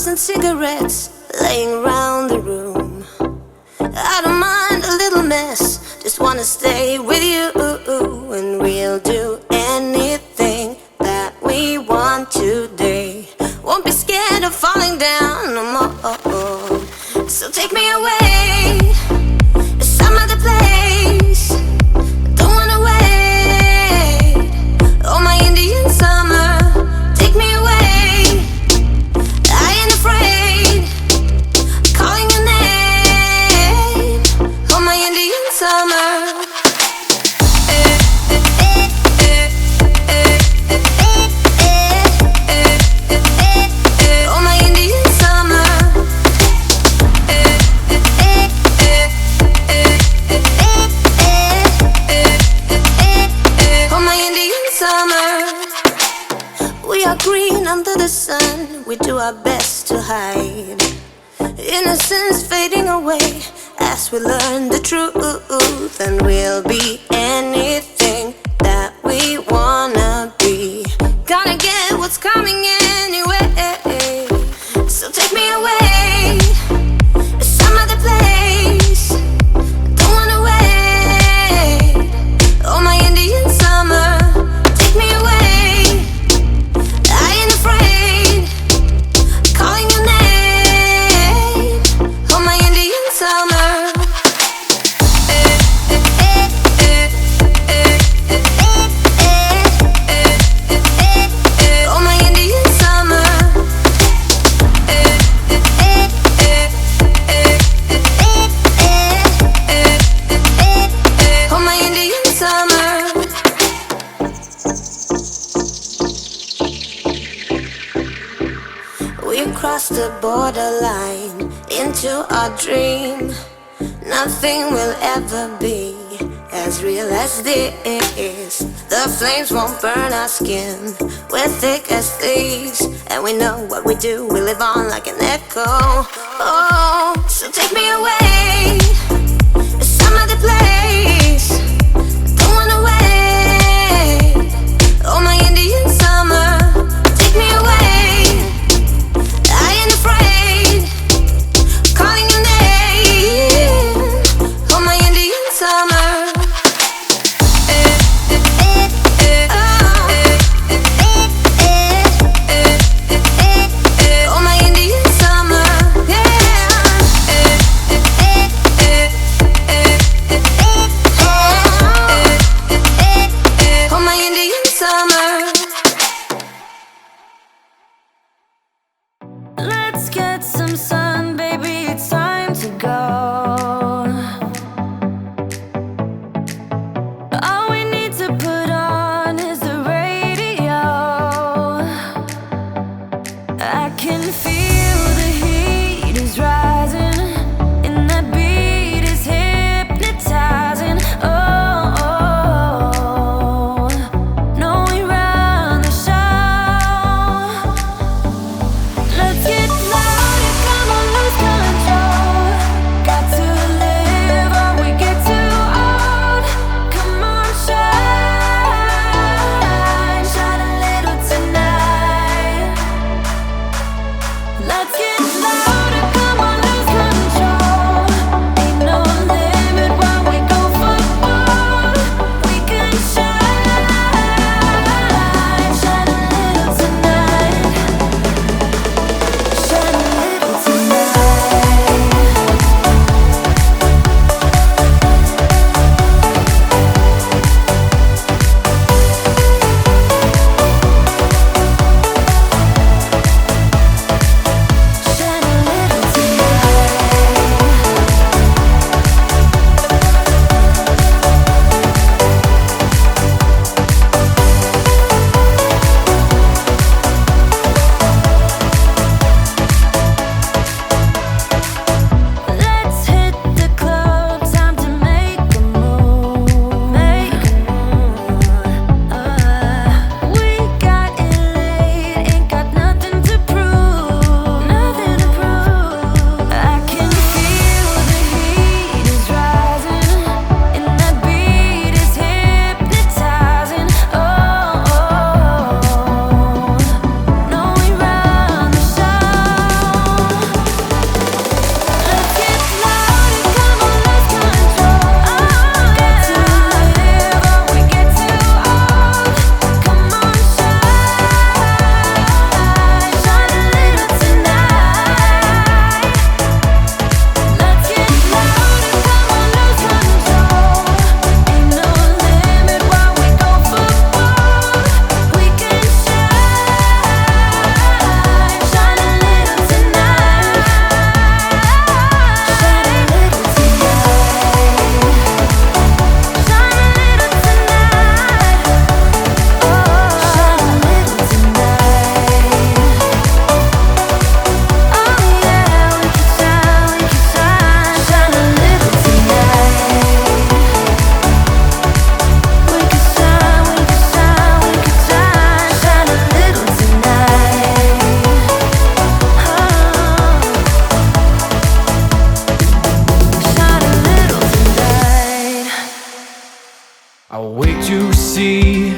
and cigarettes laying around the room. I don't mind a little mess, just wanna stay with you. And we'll do anything that we want today. Won't be scared of falling down no more. So take me away to some other place. Don't wanna wait. Oh, my Indian summer, take me away. I ain't afraid, calling your name. Oh, my Indian summer. We are green under the sun, we do our best to hide innocence fading away as we learn the truth. And we'll be anything that we wanna be. Gonna get what's coming anyway. So take me away to some other place. Don't wanna wait. Oh, my Indian summer, take me away. We crossed the borderline into our dream. Nothing will ever be as real as this. The flames won't burn our skin, we're thick as thieves. And we know what we do, we live on like an echo. Oh, so take me away to some other place. Don't wanna wait. Oh, my Indian summer, take me away. I'll wait to see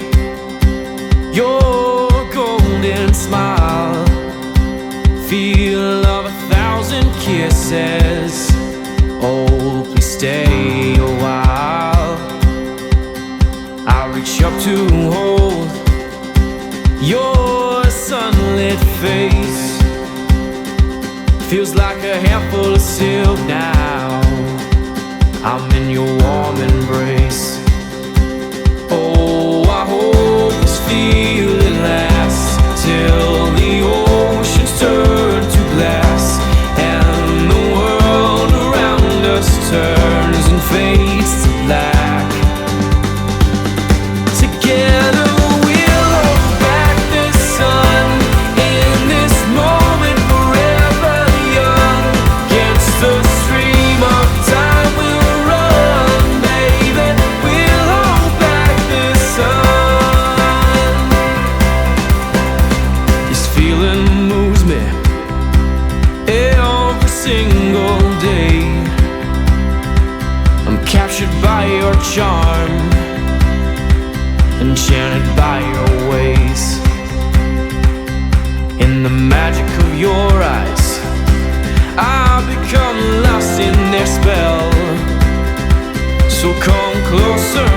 your golden smile, feel of 1,000 kisses. Oh, please stay a while. I'll reach up to hold your sunlit face. Feels like a handful of silk now. I'm in your warm embrace. Oh, I hope this feeling lasts till the oceans turn to glass and the world around us turns and fades to black. Together we'll hold back the sun in this moment, forever young. Against the stream of time we'll run, baby. We'll hold back the sun. This feeling moves me every single day. I'm captured by your charm, enchanted by your ways. In the magic of your eyes, I've become lost in their spell. So come closer,